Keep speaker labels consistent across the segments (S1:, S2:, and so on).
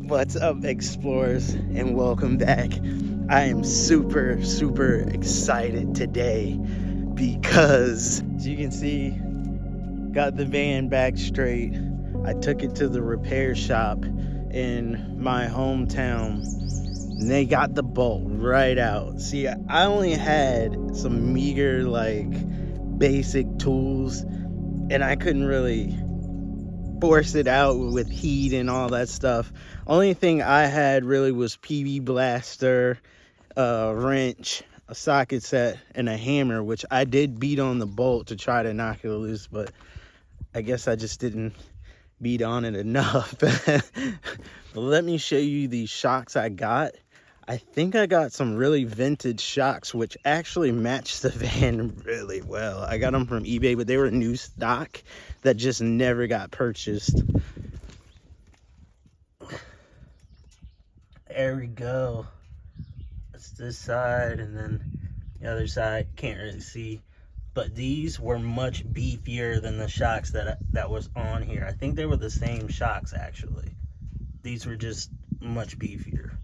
S1: What's up, explorers, and welcome back. I am super excited today because, as you can see, got the van back straight. I took it to the repair shop in my hometown and they got the bolt right out. See, I only had some meager, like, basic tools, and I couldn't really force it out with heat and all that stuff. Only thing I had really was PB blaster, a wrench, a socket set, and a hammer, which I did beat on the bolt to try to knock it loose, but I guess I just didn't beat on it enough. But let me show you the shocks I got. I think I got some really vintage shocks, which actually match the van really well. I got them from eBay, but they were new stock that just never got purchased. There we go. That's this side, and then the other side, can't really see. But these were much beefier than the shocks that was on here. I think they were the same shocks, actually. These were just much beefier.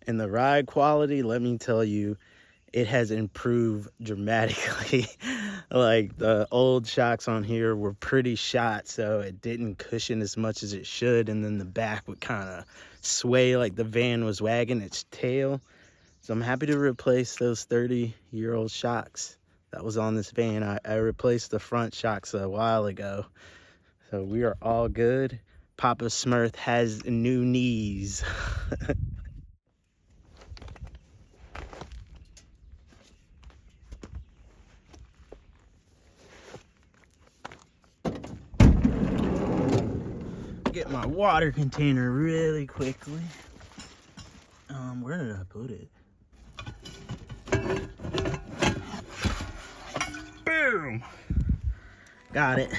S1: And the ride quality, let me tell you, it has improved dramatically. Like, the old shocks on here were pretty shot, so it didn't cushion as much as it should, and then the back would kind of sway like the van was wagging its tail. So I'm happy to replace those 30-year-old shocks that was on this van. I replaced the front shocks a while ago, so we are all good. Papa Smurf has new knees. Get my water container really quickly. Where did I put it? Boom! Got it.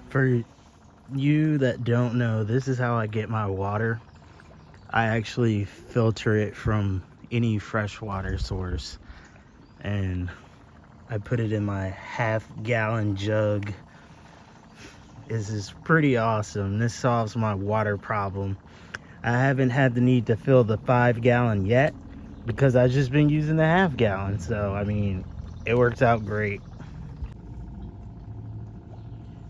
S1: For you that don't know, this is how I get my water. I actually filter it from any freshwater source, and I put it in my half-gallon jug. This is pretty awesome. This solves my water problem. I haven't had the need to fill the 5-gallon yet because I've just been using the half-gallon, so I mean, it works out great.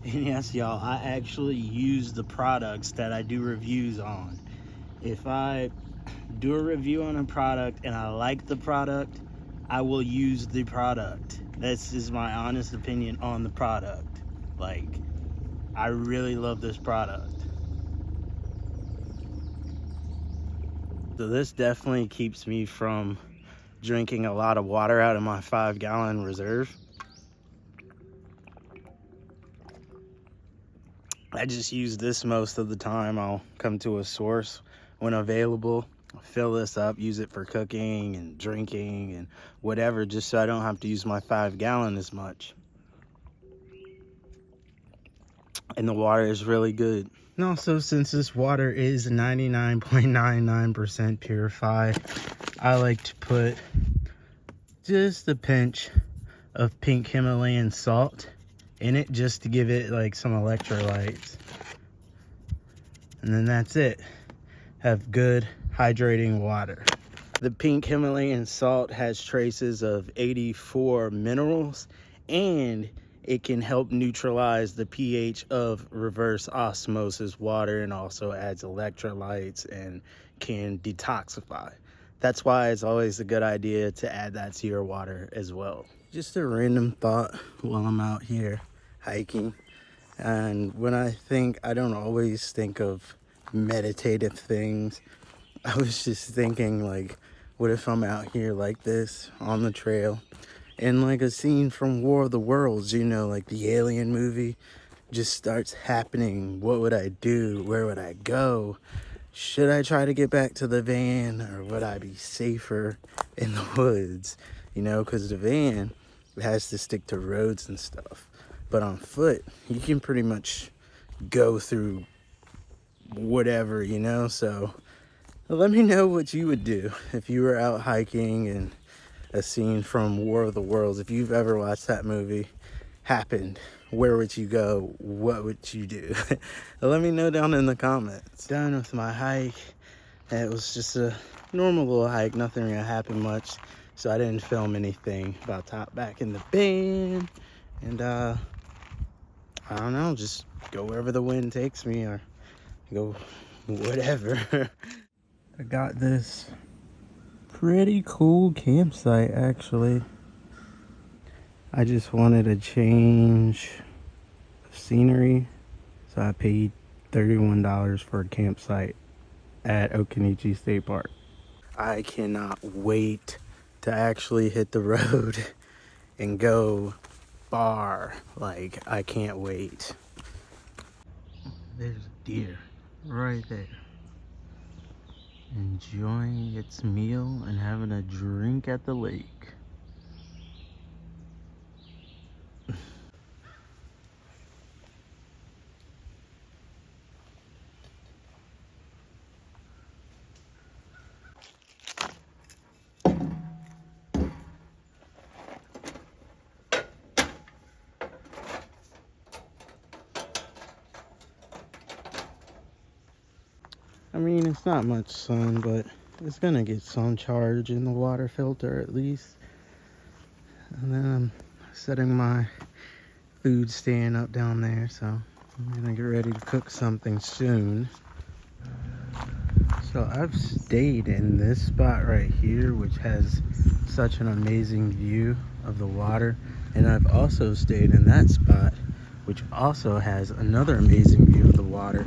S1: And yes, y'all, I actually use the products that I do reviews on. If I do a review on a product and I like the product, I will use the product. This is my honest opinion on the product. Like, I really love this product. So this definitely keeps me from drinking a lot of water out of my 5-gallon reserve. I just use this most of the time. I'll come to a source when available, fill this up, use it for cooking and drinking and whatever, just so I don't have to use my 5-gallon as much. And the water is really good. And also, since this water is 99.99% purified, I like to put just a pinch of pink Himalayan salt in it, just to give it like some electrolytes, and then that's it. Have good hydrating water. The pink Himalayan salt has traces of 84 minerals, and it can help neutralize the pH of reverse osmosis water, and also adds electrolytes and can detoxify. That's why it's always a good idea to add that to your water as well. Just a random thought while I'm out here hiking, and when I don't always think of meditative things. I was just thinking, like, what if I'm out here like this on the trail, and like a scene from War of the Worlds, you know, like the Alien movie, just starts happening. What would I do? Where would I go? should I try to get back to the van, or would I be safer in the woods? You know, because the van has to stick to roads and stuff. But on foot, you can pretty much go through whatever, you know? So let me know what you would do if you were out hiking and a scene from War of the Worlds, if you've ever watched that movie, happened. Where would you go? What would you do? Let me know down in the comments. Done with my hike. It was just a normal little hike. Nothing really happened much. So I didn't film anything. About to hop back in the van. And I don't know, just go wherever the wind takes me, or go whatever. I got this pretty cool campsite, actually. I just wanted a change of scenery, so I paid $31 for a campsite at Occaneechi State Park. I cannot wait to actually hit the road and go far. Like, I can't wait. There's a deer right there, enjoying its meal and having a drink at the lake. I mean, it's not much sun, but it's gonna get some charge in the water filter at least. And then I'm setting my food stand up down there, so I'm gonna get ready to cook something soon. So I've stayed in this spot right here, which has such an amazing view of the water. And I've also stayed in that spot, which also has another amazing view of the water.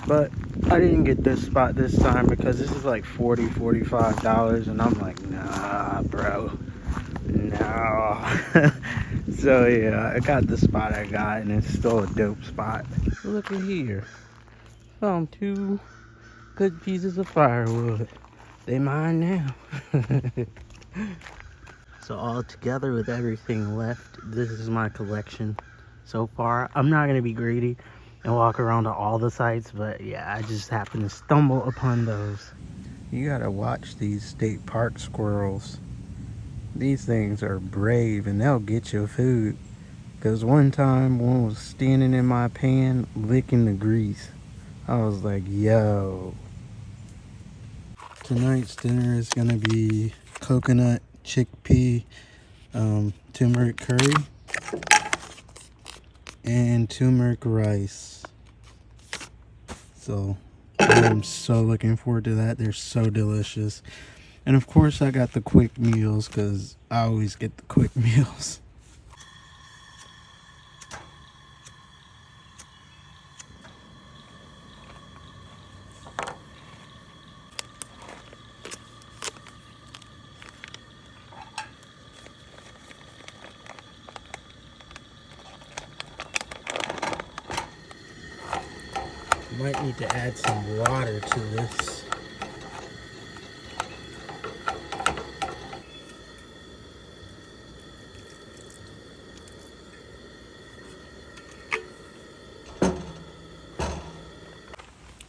S1: But I didn't get this spot this time because this is like $40, $45, and I'm like, nah, bro, no. So yeah, I got the spot I got, and it's still a dope spot. Look at here, found 2 good pieces of firewood. They mine now. So all together with everything left, this is my collection so far. I'm not gonna be greedy and walk around to all the sites, but yeah, I just happened to stumble upon those. You gotta watch these state park squirrels. These things are brave, and they'll get your food. Because one time, one was standing in my pan licking the grease. I was like, yo. Tonight's dinner is gonna be coconut, chickpea, turmeric curry, and turmeric rice. So I'm so looking forward to that. They're so delicious. And of course I got the quick meals, because I always get the quick meals. Might need to add some water to this.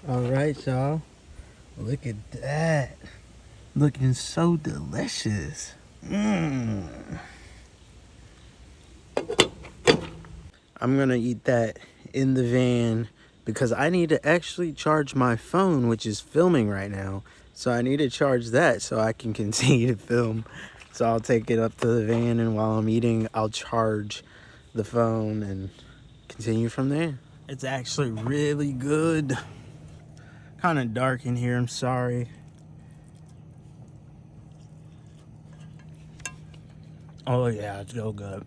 S1: Alright, y'all. Look at that. Looking so delicious. I'm gonna eat that in the van, because I need to actually charge my phone, which is filming right now. So I need to charge that so I can continue to film. So I'll take it up to the van, and while I'm eating, I'll charge the phone and continue from there. It's actually really good. Kind of dark in here, I'm sorry. Oh yeah, it's so good.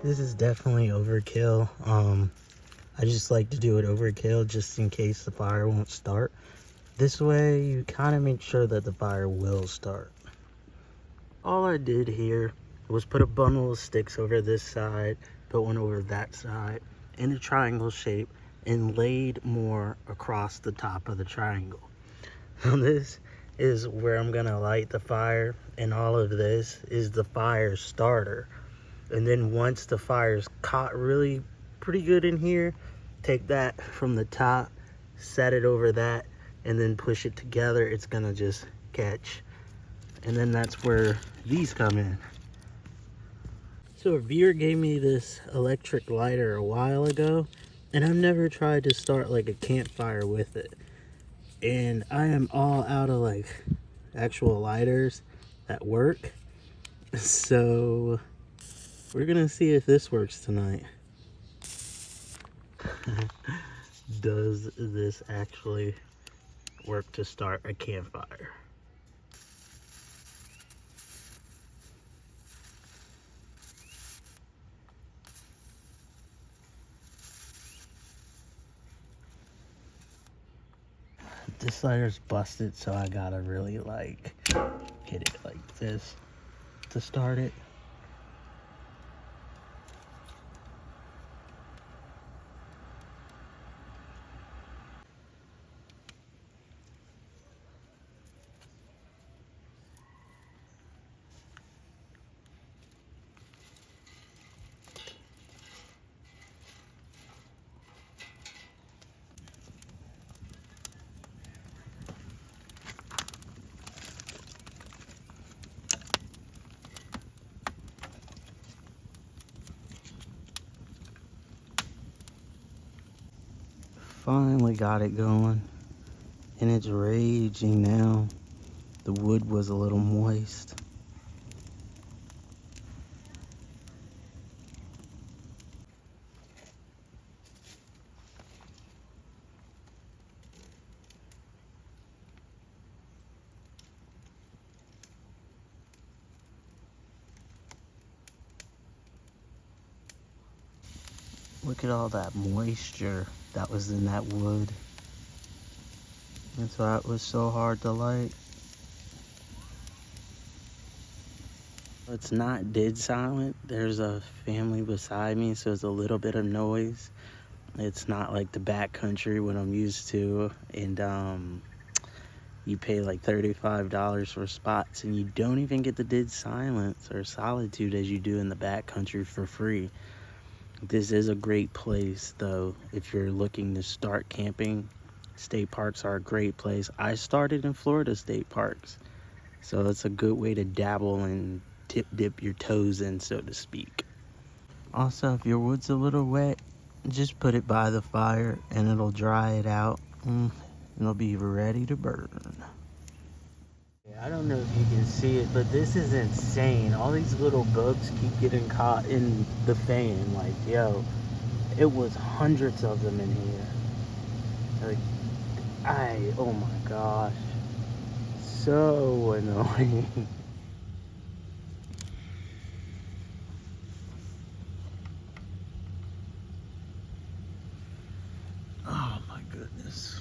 S1: This is definitely overkill. I just like to do it overkill just in case the fire won't start. This way you kind of make sure that the fire will start. All I did here was put a bundle of sticks over this side, put one over that side in a triangle shape, and laid more across the top of the triangle. Now this is where I'm gonna light the fire, and all of this is the fire starter. And then once the fire's caught really pretty good in here, take that from the top, set it over that, and then push it together. It's gonna just catch. And then that's where these come in. So a viewer gave me this electric lighter a while ago, and I've never tried to start like a campfire with it. And I am all out of like actual lighters that work. So we're gonna see if this works tonight. Does this actually work to start a campfire? This lighter's busted, so I gotta really like hit it like this to start it. Finally got it going, and it's raging now. The wood was a little moist. Look at all that moisture that was in that wood. That's why it was so hard to light. It's not dead silent. There's a family beside me, so it's a little bit of noise. It's not like the backcountry what I'm used to, and you pay like $35 for spots, and you don't even get the dead silence or solitude as you do in the backcountry for free. This is a great place though if you're looking to start camping. State parks are a great place. I started in Florida state parks, so it's a good way to dabble and dip your toes in, so to speak. Also, if your wood's a little wet, just put it by the fire and it'll dry it out, and it'll be ready to burn. I don't know if you can see it, but this is insane. All these little bugs keep getting caught in the fan. Like, yo, it was hundreds of them in here. Like, oh my gosh. So annoying. Oh my goodness.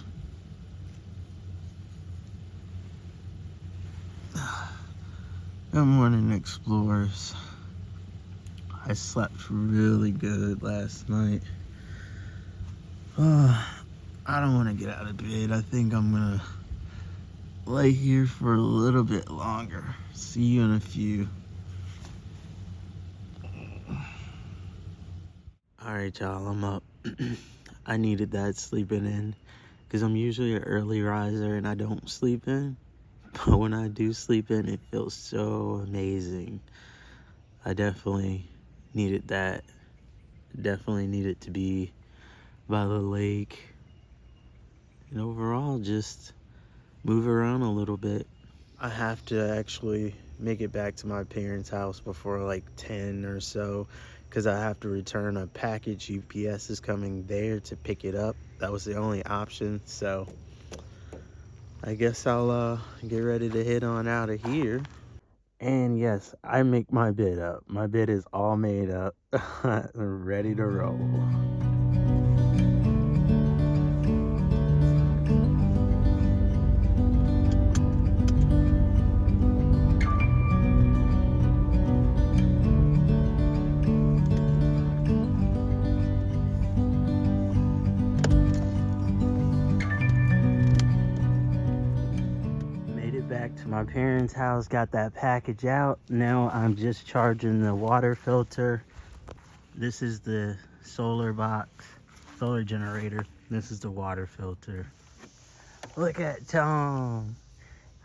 S1: Good morning, explorers. I slept really good last night. I don't want to get out of bed. I think I'm gonna lay here for a little bit longer. See you in a few. Alright, y'all, I'm up. I needed that sleeping in because I'm usually an early riser and I don't sleep in. but when I do sleep in, it feels so amazing. I definitely needed that. Definitely needed to be by the lake. And overall, just move around a little bit. I have to actually make it back to my parents' house before like 10 or so, because I have to return a package. UPS is coming there to pick it up. That was the only option, so I guess I'll get ready to head on out of here. And yes, I make my bed up. My bed is all made up, ready to roll. Back to my parents' house, got that package out. Now I'm just charging the water filter. This is the solar box, solar generator. This is the water filter. Look at Tom.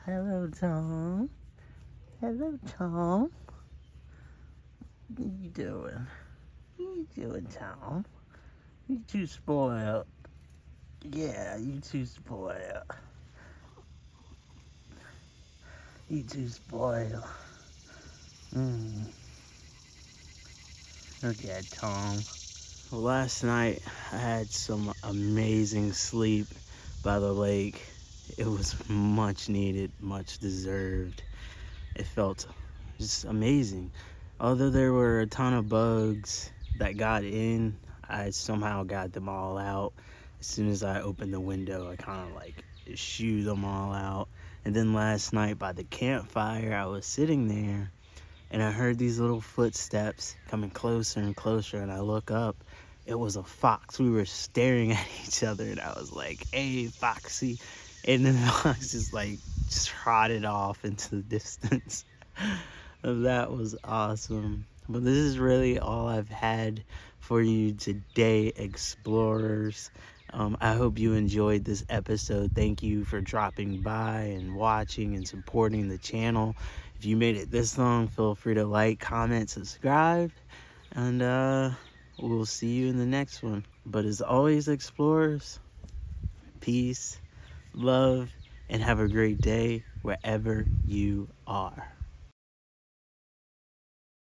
S1: Hello, Tom. Hello, Tom. What you doing? What you doing, Tom? You too spoiled. Yeah, you too spoiled. You too spoiled. Look at Tom. Well, last night I had some amazing sleep by the lake. It was much needed, much deserved. It felt just amazing. Although there were a ton of bugs that got in, I somehow got them all out. As soon as I opened the window, I kind of like shooed them all out. And then last night by the campfire, I was sitting there and I heard these little footsteps coming closer and closer, and I look up. It was a fox. We were staring at each other, and I was like, "Hey, Foxy." And then the fox just like trotted off into the distance. That was awesome. But this is really all I've had for you today, explorers. I hope you enjoyed this episode. Thank you for dropping by and watching and supporting the channel. If you made it this long, feel free to like, comment, subscribe, and we'll see you in the next one. But as always, explorers, peace, love, and have a great day wherever you are.